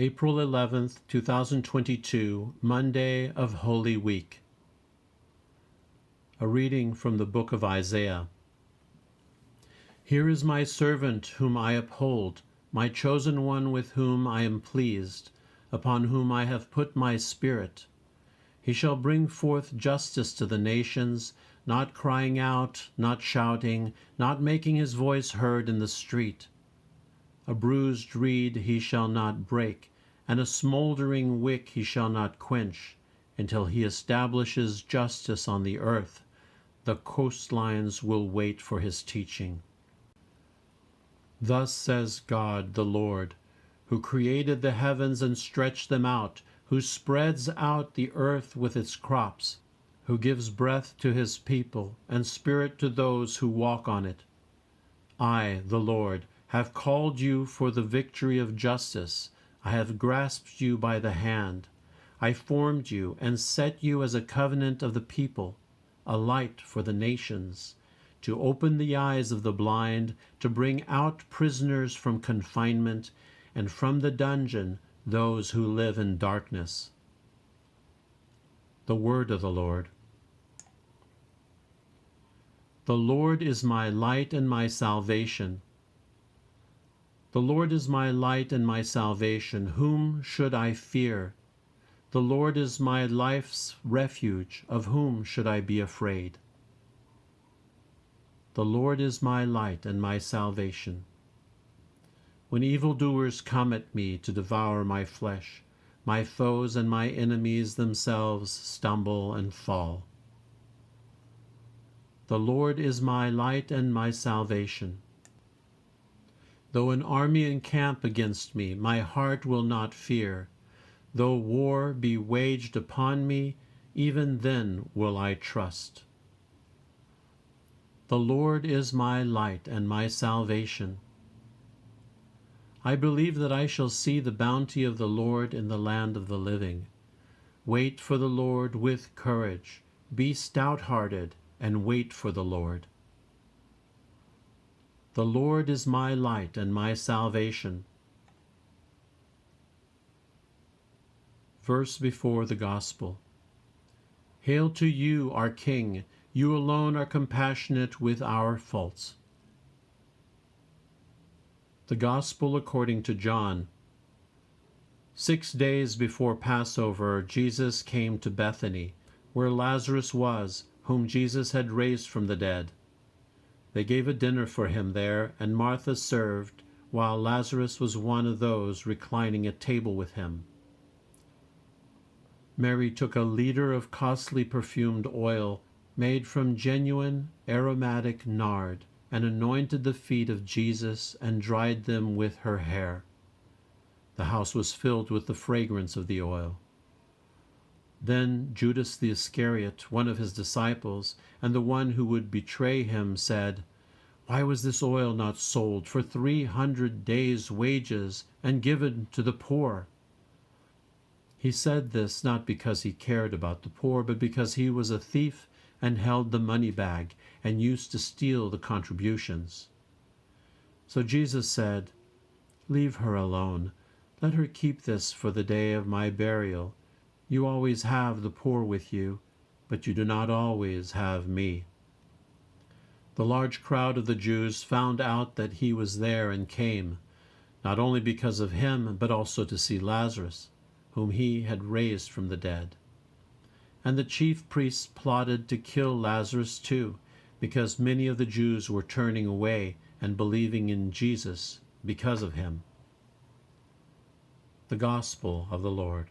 April 11th, 2022, Monday of Holy Week. A reading from the book of Isaiah. Here is my servant whom I uphold, my chosen one with whom I am pleased, upon whom I have put my spirit. He shall bring forth justice to the nations, not crying out, not shouting, not making his voice heard in the street. A bruised reed he shall not break, and a smoldering wick he shall not quench, until he establishes justice on the earth. The coastlines will wait for his teaching. Thus says God the Lord, who created the heavens and stretched them out, who spreads out the earth with its crops, who gives breath to his people and spirit to those who walk on it. I, the Lord, have called you for the victory of justice. I have grasped you by the hand. I formed you and set you as a covenant of the people, a light for the nations, to open the eyes of the blind, to bring out prisoners from confinement, and from the dungeon those who live in darkness. The word of the Lord. The Lord is my light and my salvation. The Lord is my light and my salvation. Whom should I fear? The Lord is my life's refuge. Of whom should I be afraid? The Lord is my light and my salvation. When evildoers come at me to devour my flesh, my foes and my enemies themselves stumble and fall. The Lord is my light and my salvation. Though an army encamp against me, my heart will not fear. Though war be waged upon me, even then will I trust. The Lord is my light and my salvation. I believe that I shall see the bounty of the Lord in the land of the living. Wait for the Lord with courage. Be stout-hearted and wait for the Lord. The Lord is my light and my salvation. Verse before the Gospel. Hail to you, our King. You alone are compassionate with our faults. The Gospel according to John. 6 days before Passover, Jesus came to Bethany, where Lazarus was, whom Jesus had raised from the dead. They gave a dinner for him there, and Martha served, while Lazarus was one of those reclining at table with him. Mary took a liter of costly perfumed oil made from genuine aromatic nard, and anointed the feet of Jesus and dried them with her hair. The house was filled with the fragrance of the oil. Then Judas the Iscariot, one of his disciples, and the one who would betray him, said, "Why was this oil not sold for 300 days' wages and given to the poor?" He said this not because he cared about the poor, but because he was a thief and held the money bag and used to steal the contributions. So Jesus said, "Leave her alone. Let her keep this for the day of my burial. You always have the poor with you, but you do not always have me." The large crowd of the Jews found out that he was there and came, not only because of him, but also to see Lazarus, whom he had raised from the dead. And the chief priests plotted to kill Lazarus too, because many of the Jews were turning away and believing in Jesus because of him. The Gospel of the Lord.